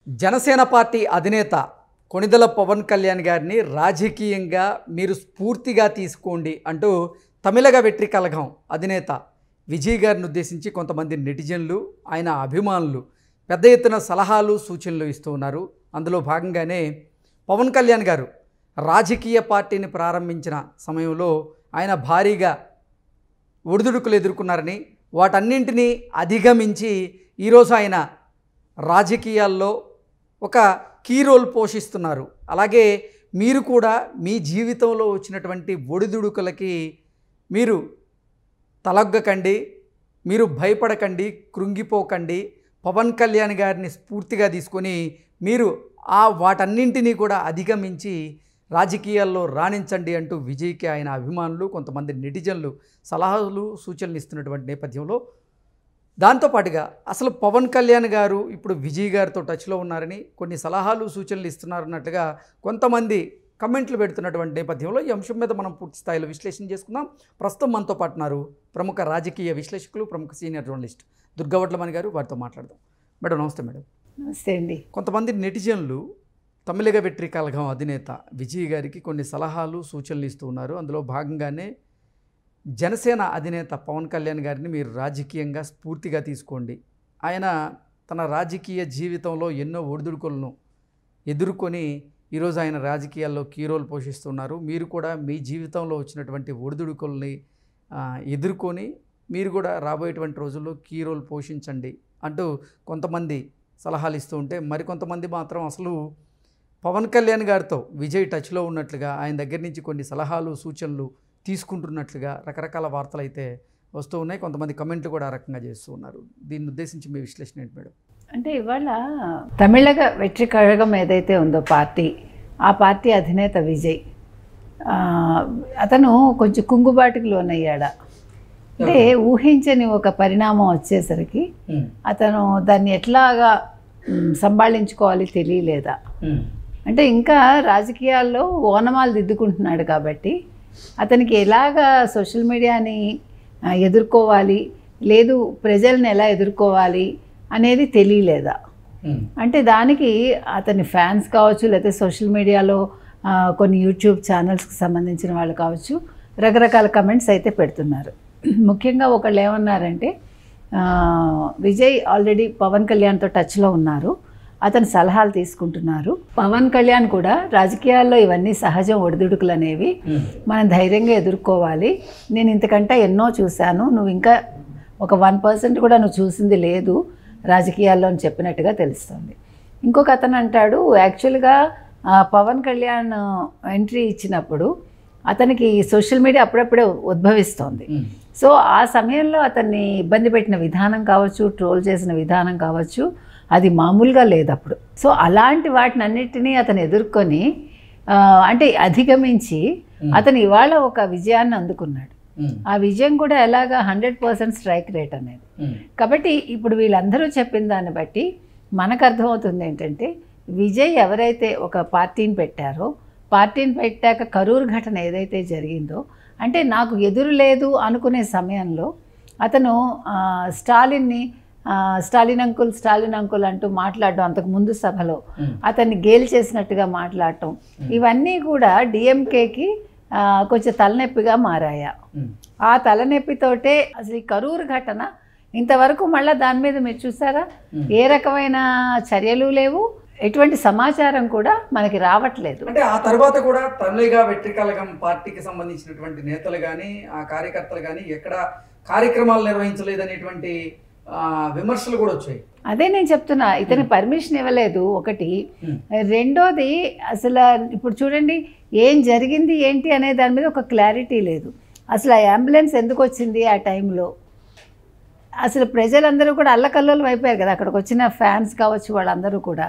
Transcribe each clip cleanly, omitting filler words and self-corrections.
Janasena party అధినేత కొణిదెల పవన్ కళ్యాణ్ గారిని రాజకీయంగా మీరు స్ఫూర్తిగా తీసుకోండి అంటూ తమిళగ వెట్రి కళగం అధినేత విజయ్ గారిని ఉద్దేశించి కొంతమంది నెటిజన్లు ఆయన అభిమానులు పెద్ద ఎత్తున సలహాలు సూచనలు ఇస్తూ ఉన్నారు. అందులో భాగంగానే పవన్ కళ్యాణ్ గారు రాజకీయ పార్టీని ప్రారంభించిన సమయంలో ఆయన భారీగా ఒడిదుడుకులు ఎదుర్కొన్నారని, వాటన్నింటినీ అధిగమించి ఈరోజు ఆయన రాజకీయాల్లో ఒక కీ రోల్ పోషిస్తున్నారు. అలాగే మీరు కూడా మీ జీవితంలో వచ్చినటువంటి ఒడిదుడుకులకి మీరు తలగ్గకండి, మీరు భయపడకండి, కృంగిపోకండి. పవన్ కళ్యాణ్ గారిని స్ఫూర్తిగా తీసుకొని మీరు వాటన్నింటినీ కూడా అధిగమించి రాజకీయాల్లో రాణించండి అంటూ విజయ్కి ఆయన అభిమానులు కొంతమంది నెటిజన్లు సలహాలు సూచనలు ఇస్తున్నటువంటి నేపథ్యంలో, దాంతోపాటుగా అసలు పవన్ కళ్యాణ్ గారు ఇప్పుడు విజయ్ గారితో టచ్లో ఉన్నారని, కొన్ని సలహాలు సూచనలు ఇస్తున్నారన్నట్లుగా కొంతమంది కమెంట్లు పెడుతున్నటువంటి నేపథ్యంలో ఈ అంశం మీద మనం పూర్తి స్థాయిలో విశ్లేషణ చేసుకుందాం. ప్రస్తుతం మనతో పాటు ఉన్నారు ప్రముఖ రాజకీయ విశ్లేషకులు, ప్రముఖ సీనియర్ జర్నలిస్ట్ దుర్గవడ్లమణి గారు. వారితో మాట్లాడదాం. మేడం నమస్తే. మేడం నమస్తే అండి. కొంతమంది నెటిజన్లు తమిళగ వెట్రి కళగం అధినేత విజయ్ గారికి కొన్ని సలహాలు సూచనలు ఇస్తూ ఉన్నారు. అందులో భాగంగానే జనసేన అధినేత పవన్ కళ్యాణ్ గారిని మీరు రాజకీయంగా స్ఫూర్తిగా తీసుకోండి. ఆయన తన రాజకీయ జీవితంలో ఎన్నో ఒడిదుడుకులను ఎదుర్కొని ఈరోజు ఆయన రాజకీయాల్లో కీ రోల్ పోషిస్తున్నారు. మీరు కూడా మీ జీవితంలో వచ్చినటువంటి ఒడిదుడుకుల్ని ఎదుర్కొని మీరు కూడా రాబోయేటువంటి రోజుల్లో కీ రోల్ పోషించండి అంటూ కొంతమంది సలహాలు ఇస్తూ ఉంటే, మరికొంతమంది మాత్రం అసలు పవన్ కళ్యాణ్ గారితో విజయ్ టచ్లో ఉన్నట్లుగా ఆయన దగ్గర నుంచి కొన్ని సలహాలు సూచనలు తీసుకుంటున్నట్లుగా రకరకాల వార్తలు అయితే వస్తూ ఉన్నాయి. కొంతమంది కమెంట్లు కూడా ఆ రకంగా చేస్తూ ఉన్నారు. దీన్ని ఉద్దేశించి మీ విశ్లేషణ ఏంటి మేడం? అంటే ఇవాళ తమిళగ వెట్రి కళగం ఏదైతే ఉందో పార్టీ, ఆ పార్టీ అధినేత విజయ్ అతను కొంచెం కుంగుబాటుకు లోనయ్యాడా అంటే ఊహించని ఒక పరిణామం వచ్చేసరికి అతను దాన్ని ఎట్లాగా సంభాళించుకోవాలి తెలియలేదా అంటే, ఇంకా రాజకీయాల్లో ఓనమాలు దిద్దుకుంటున్నాడు కాబట్టి అతనికి ఎలాగా సోషల్ మీడియాని ఎదుర్కోవాలి, లేదు ప్రజల్ని ఎలా ఎదుర్కోవాలి అనేది తెలియలేదా అంటే, దానికి అతని ఫ్యాన్స్ కావచ్చు, లేకపోతే సోషల్ మీడియాలో కొన్ని యూట్యూబ్ ఛానల్స్కి సంబంధించిన వాళ్ళు కావచ్చు, రకరకాల కమెంట్స్ అయితే పెడుతున్నారు. ముఖ్యంగా ఒకళ్ళు ఏమన్నారంటే, విజయ్ ఆల్రెడీ పవన్ కళ్యాణ్తో టచ్లో ఉన్నారు, అతను సలహాలు తీసుకుంటున్నారు. పవన్ కళ్యాణ్ కూడా రాజకీయాల్లో ఇవన్నీ సహజం, ఒడిదుడుకులు అనేవి మనం ధైర్యంగా ఎదుర్కోవాలి. నేను ఇంతకంటే ఎన్నో చూశాను, నువ్వు ఇంకా ఒక 1% కూడా నువ్వు చూసింది లేదు రాజకీయాల్లో అని చెప్పినట్టుగా తెలుస్తుంది. ఇంకొక అతను అంటాడు, యాక్చువల్గా పవన్ కళ్యాణ్ ఎంట్రీ ఇచ్చినప్పుడు అతనికి సోషల్ మీడియా అప్పుడప్పుడే ఉద్భవిస్తోంది. సో ఆ సమయంలో అతన్ని ఇబ్బంది పెట్టిన విధానం కావచ్చు, ట్రోల్ చేసిన విధానం కావచ్చు, అది మామూలుగా లేదు అప్పుడు. సో అలాంటి వాటిని అన్నిటినీ అతను ఎదుర్కొని అంటే అధిగమించి అతను ఇవాళ ఒక విజయాన్ని అందుకున్నాడు. ఆ విజయం కూడా ఎలాగా 100% స్ట్రైక్ రేట్ అనేది. కాబట్టి ఇప్పుడు వీళ్ళందరూ చెప్పిన దాన్ని బట్టి మనకు అర్థమవుతుంది ఏంటంటే, విజయ్ ఎవరైతే ఒక పార్టీని పెట్టారో, పార్టీని పెట్టాక కరూరు ఘటన ఏదైతే జరిగిందో, అంటే నాకు ఎదురు లేదు అనుకునే సమయంలో అతను స్టాలిన్ అంకుల్ అంటూ మాట్లాడడం, అంతకు ముందు సభలో అతన్ని గేలి చేసినట్టుగా మాట్లాడటం, ఇవన్నీ కూడా డిఎంకేకి కొంచెం తలనొప్పిగా మారాయా. ఆ తలనొప్పితోటే అసలు ఈ కరూరు ఘటన ఇంతవరకు మళ్ళీ దాని మీద మీరు చూసారా, ఏ రకమైన చర్యలు లేవు, ఎటువంటి సమాచారం కూడా మనకి రావట్లేదు. అంటే ఆ తర్వాత కూడా తమిళగ వెట్రి కళగం పార్టీకి సంబంధించినటువంటి నేతలు కానీ ఆ కార్యకర్తలు కానీ ఎక్కడ కార్యక్రమాలు నిర్వహించలేదనేటువంటి విమర్శలు కూడా వచ్చాయి. అదే నేను చెప్తున్నా, ఇతని పర్మిషన్ ఇవ్వలేదు ఒకటి. రెండోది, అసలు ఇప్పుడు చూడండి ఏం జరిగింది ఏంటి అనే దాని మీద ఒక క్లారిటీ లేదు. అసలు ఆ అంబులెన్స్ ఎందుకు వచ్చింది ఆ టైంలో, అసలు ప్రజలందరూ కూడా అల్లకల్లోలం అయిపోయారు కదా, అక్కడికి వచ్చిన ఫ్యాన్స్ కావచ్చు వాళ్ళందరూ కూడా.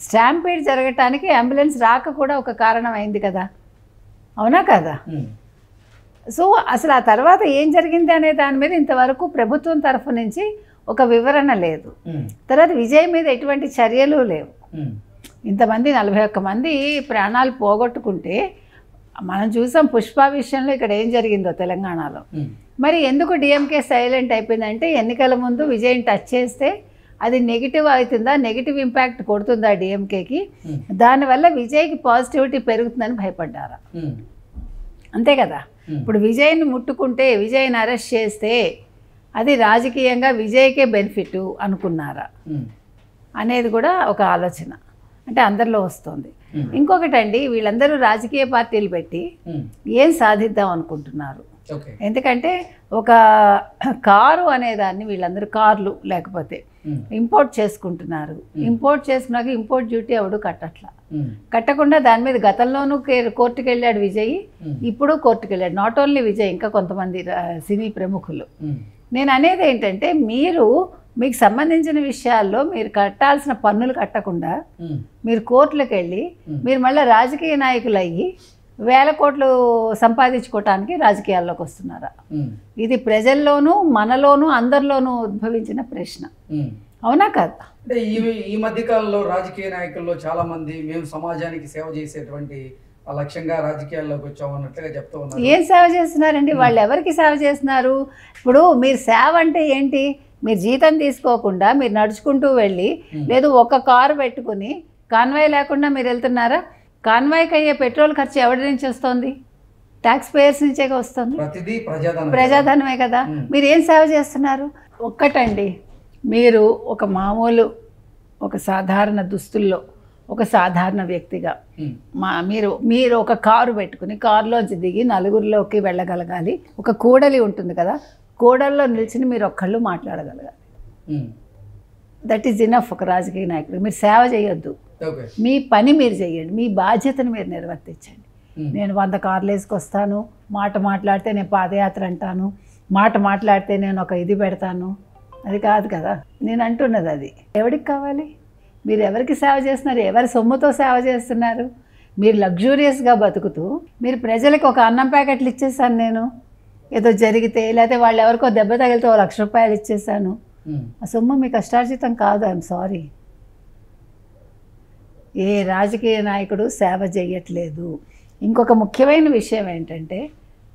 స్టాంపీడ్ జరగటానికి అంబులెన్స్ రాక కూడా ఒక కారణం అయింది కదా, అవునా కదా? సో అసలు ఆ తర్వాత ఏం జరిగింది అనే దాని మీద ఇంతవరకు ప్రభుత్వం తరఫు నుంచి ఒక వివరణ లేదు. తర్వాత విజయ్ మీద ఎటువంటి చర్యలు లేవు. ఇంతమంది 41 మంది ప్రాణాలు పోగొట్టుకుంటే మనం చూసాం పుష్ప విషయంలో ఇక్కడ ఏం జరిగిందో తెలంగాణలో. మరి ఎందుకు డిఎంకే సైలెంట్ అయిపోయిందంటే, ఎన్నికల ముందు విజయ్ని టచ్ చేస్తే అది నెగిటివ్ అవుతుందా, నెగిటివ్ ఇంపాక్ట్ కొడుతుందా డిఎంకేకి, దానివల్ల విజయ్కి పాజిటివిటీ పెరుగుతుందని భయపడ్డారా? అంతే కదా. ఇప్పుడు విజయ్ని ముట్టుకుంటే, విజయ్ని అరెస్ట్ చేస్తే అది రాజకీయంగా విజయ్కే బెనిఫిట్ అనుకున్నారా అనేది కూడా ఒక ఆలోచన అంటే అందరిలో వస్తుంది. ఇంకొకటండి, వీళ్ళందరూ రాజకీయ పార్టీలు పెట్టి ఏం సాధిద్దాం అనుకుంటున్నారు? ఎందుకంటే ఒక కారు అనేదాన్ని వీళ్ళందరూ కార్లు లేకపోతే ఇంపోర్ట్ చేసుకుంటున్నారు. ఇంపోర్ట్ చేసుకున్నాక ఇంపోర్ట్ డ్యూటీ ఎవడు కట్టకుండా దాని మీద గతంలోనూ కోర్టుకు వెళ్ళాడు విజయ్, ఇప్పుడు కోర్టుకు వెళ్ళాడు. నాట్ ఓన్లీ విజయ్, ఇంకా కొంతమంది సినీ ప్రముఖులు. నేను అనేది ఏంటంటే, మీకు సంబంధించిన విషయాల్లో మీరు కట్టాల్సిన పన్నులు కట్టకుండా మీరు కోర్టులకు వెళ్ళి మీరు మళ్ళీ రాజకీయ నాయకులు అయ్యి 1000 కోట్లు సంపాదించుకోవటానికి రాజకీయాల్లోకి వస్తున్నారా? ఇది ప్రజల్లోనూ మనలోనూ అందరిలోనూ ఉద్భవించిన ప్రశ్న, అవునా కదా? అంటే ఈ మధ్య కాలంలో రాజకీయ నాయకుల్లో చాలా మంది మేము సమాజానికి సేవ చేసేటువంటి లక్ష్యంగా రాజకీయాల్లోకి వచ్చాము అన్నట్లుగా చెప్తూ ఉన్నారు. ఏం సేవ చేస్తున్నారండి వాళ్ళు? ఎవరికి సేవ చేస్తున్నారు? ఇప్పుడు మీరు సేవ అంటే ఏంటి? మీరు జీతం తీసుకోకుండా మీరు నడుచుకుంటూ వెళ్ళి, లేదు ఒక కారు పెట్టుకుని కాన్వాయ్ లేకుండా మీరు వెళ్తున్నారా? కాన్వాయ్కి అయ్యే పెట్రోల్ ఖర్చు ఎవరి నుంచి వస్తుంది? ట్యాక్స్ పేయర్స్ నుంచే వస్తుంది. ప్రజాధనమే కదా. మీరు ఏం సేవ చేస్తున్నారు? ఒక్కటండి, మీరు ఒక మామూలు ఒక సాధారణ దుస్తుల్లో ఒక సాధారణ వ్యక్తిగా మీరు ఒక కారు పెట్టుకుని కారులోంచి దిగి నలుగురిలోకి వెళ్ళగలగాలి. ఒక కూడలి ఉంటుంది కదా, కూడల్లో నిలిచి మీరు ఒక్కళ్ళు మాట్లాడగలగాలి. That is enough. ఒక రాజకీయ నాయకుడు మీరు సేవ చేయొద్దు, మీ పని మీరు చేయండి, మీ బాధ్యతను మీరు నిర్వర్తించండి. నేను 100 కార్లు వేసుకొస్తాను, మాట మాట్లాడితే నేను పాదయాత్ర అంటాను, మాట మాట్లాడితే నేను ఒక ఇది పెడతాను, అది కాదు కదా నేను అంటున్నది. అది ఎవరికి కావాలి? మీరు ఎవరికి సేవ చేస్తున్నారు? ఎవరి సొమ్ముతో సేవ చేస్తున్నారు? మీరు లగ్జూరియస్గా బతుకుతూ మీరు ప్రజలకు ఒక అన్నం ప్యాకెట్లు ఇచ్చేసాను నేను, ఏదో జరిగితే, లేకపోతే వాళ్ళు ఎవరికో దెబ్బ తగిలితే 1 లక్ష రూపాయలు ఇచ్చేసాను, ఆ సొమ్ము మీ కష్టార్జితం కాదు. I'm sorry. ఏ రాజకీయ నాయకుడు సేవ చేయట్లేదు. ఇంకొక ముఖ్యమైన విషయం ఏంటంటే,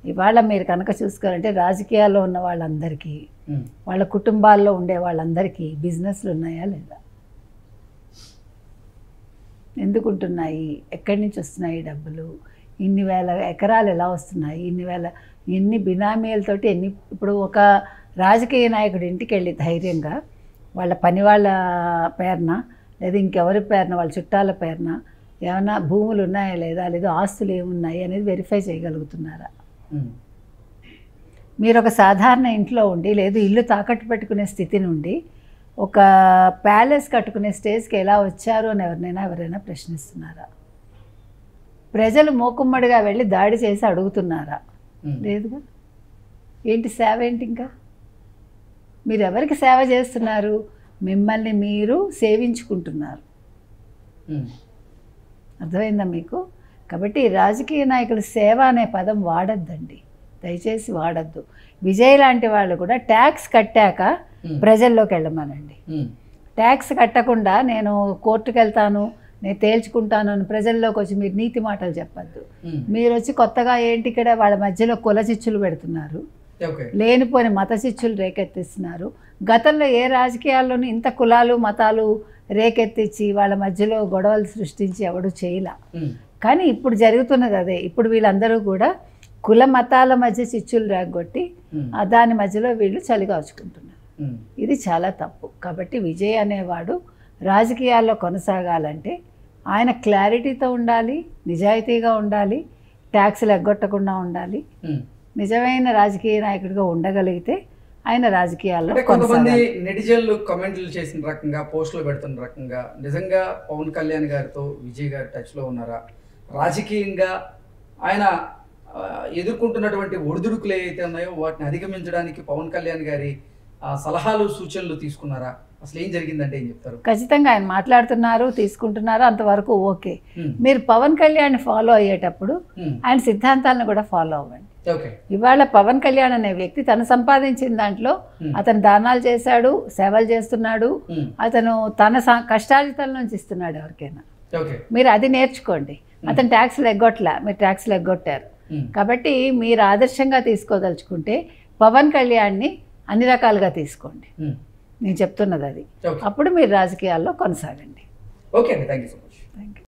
ఇవాళ మీరు కనుక చూసుకోవాలంటే రాజకీయాల్లో ఉన్న వాళ్ళందరికీ, వాళ్ళ కుటుంబాల్లో ఉండే వాళ్ళందరికీ బిజినెస్లు ఉన్నాయా లేదా? ఎందుకు ఉంటున్నాయి? ఎక్కడి నుంచి వస్తున్నాయి డబ్బులు? ఇన్ని వేల ఎకరాలు ఎలా వస్తున్నాయి? ఎన్ని బినామీలతోటి ఇప్పుడు ఒక రాజకీయ నాయకుడి ఇంటికి వెళ్ళి ధైర్యంగా వాళ్ళ పని వాళ్ళ పేరున లేదా ఇంకెవరి పేరున, వాళ్ళ చుట్టాల పేరున ఏమైనా భూములు ఉన్నాయా లేదా, లేదా ఆస్తులు ఏమున్నాయి అనేది వెరిఫై చేయగలుగుతున్నారా? మీరు ఒక సాధారణ ఇంట్లో ఉండి, లేదు ఇల్లు తాకట్టు పెట్టుకునే స్థితి నుండి ఒక ప్యాలెస్ కట్టుకునే స్టేజ్కి ఎలా వచ్చారు అని ఎవరైనా ప్రశ్నిస్తున్నారా? ప్రజలు మూకుమ్మడిగా వెళ్ళి దాడి చేసి అడుగుతున్నారా? లేదుగా. ఏంటి సేవ? ఏంటి ఇంకా? మీరు ఎవరికి సేవ చేస్తున్నారు? మిమ్మల్ని మీరు సేవించుకుంటున్నారు. అర్థమైందా మీకు? కాబట్టి రాజకీయ నాయకులు సేవ అనే పదం వాడద్దండి, దయచేసి వాడద్దు. విజయ్ లాంటి వాళ్ళు కూడా ట్యాక్స్ కట్టాక ప్రజల్లోకి వెళ్ళమనండి. ట్యాక్స్ కట్టకుండా నేను కోర్టుకు వెళ్తాను, నేను తేల్చుకుంటాను అని ప్రజల్లోకి వచ్చి మీరు నీతి మాటలు చెప్పద్దు. మీరు వచ్చి కొత్తగా ఏంటి ఇక్కడ వాళ్ళ మధ్యలో కుల చిచ్చులు పెడుతున్నారు, లేనిపోని మత చిచ్చులు రేకెత్తిస్తున్నారు. గతంలో ఏ రాజకీయాల్లోనూ ఇంత కులాలు మతాలు రేకెత్తించి వాళ్ళ మధ్యలో గొడవలు సృష్టించి ఎవడు చేయలా. కానీ ఇప్పుడు జరుగుతున్నది అదే. ఇప్పుడు వీళ్ళందరూ కూడా కుల మతాల మధ్య చిచ్చులు రేగొట్టి దాని మధ్యలో వీళ్ళు చలిగాచుకుంటున్నారు. ఇది చాలా తప్పు. కాబట్టి విజయ్ అనేవాడు రాజకీయాల్లో కొనసాగాలంటే ఆయన క్లారిటీతో ఉండాలి, నిజాయితీగా ఉండాలి, ట్యాక్సులు ఎగ్గొట్టకుండా ఉండాలి. నిజమైన రాజకీయ నాయకుడిగా ఉండగలిగితే ఆయన రాజకీయాల్లో కొంతమంది నెటిజన్లు కమెంట్లు చేసిన రకంగా, పోస్టులు పెడుతున్న రకంగా నిజంగా పవన్ కళ్యాణ్ గారితో విజయ్ గారు టచ్లో ఉన్నారా? రాజకీయంగా ఆయన ఎదుర్కొంటున్నటువంటి ఒడిదుడుకులు ఏవైతే ఉన్నాయో వాటిని అధిగమించడానికి పవన్ కళ్యాణ్ గారి సలహాలు సూచనలు తీసుకున్నారా? అసలు ఏం జరిగిందంటే ఏం చెప్తారు? ఖచ్చితంగా ఆయన మాట్లాడుతున్నారు, తీసుకుంటున్నారు, అంతవరకు ఓకే. మీరు పవన్ కళ్యాణ్ ఫాలో అయ్యేటప్పుడు ఆయన సిద్ధాంతాలను కూడా ఫాలో అవ్వండి. ఇవాళ పవన్ కళ్యాణ్ అనే వ్యక్తి తను సంపాదించిన దాంట్లో అతను దానాలు చేశాడు, సేవలు చేస్తున్నాడు, అతను తన కష్టార్జితం నుంచి ఇస్తున్నాడు ఎవరికైనా. మీరు అది నేర్చుకోండి. అతను ట్యాక్స్లు ఎగ్గొట్టలా, మీరు ట్యాక్స్లు ఎగ్గొట్టారు. కాబట్టి మీరు ఆదర్శంగా తీసుకోదలుచుకుంటే పవన్ కళ్యాణ్ని అన్ని రకాలుగా తీసుకోండి. నేను చెప్తున్నది అది. ఓకే అప్పుడు మీరు రాజకీయాల్లో కొనసాగండి. ఓకే అండి, thank you so much. Thank you.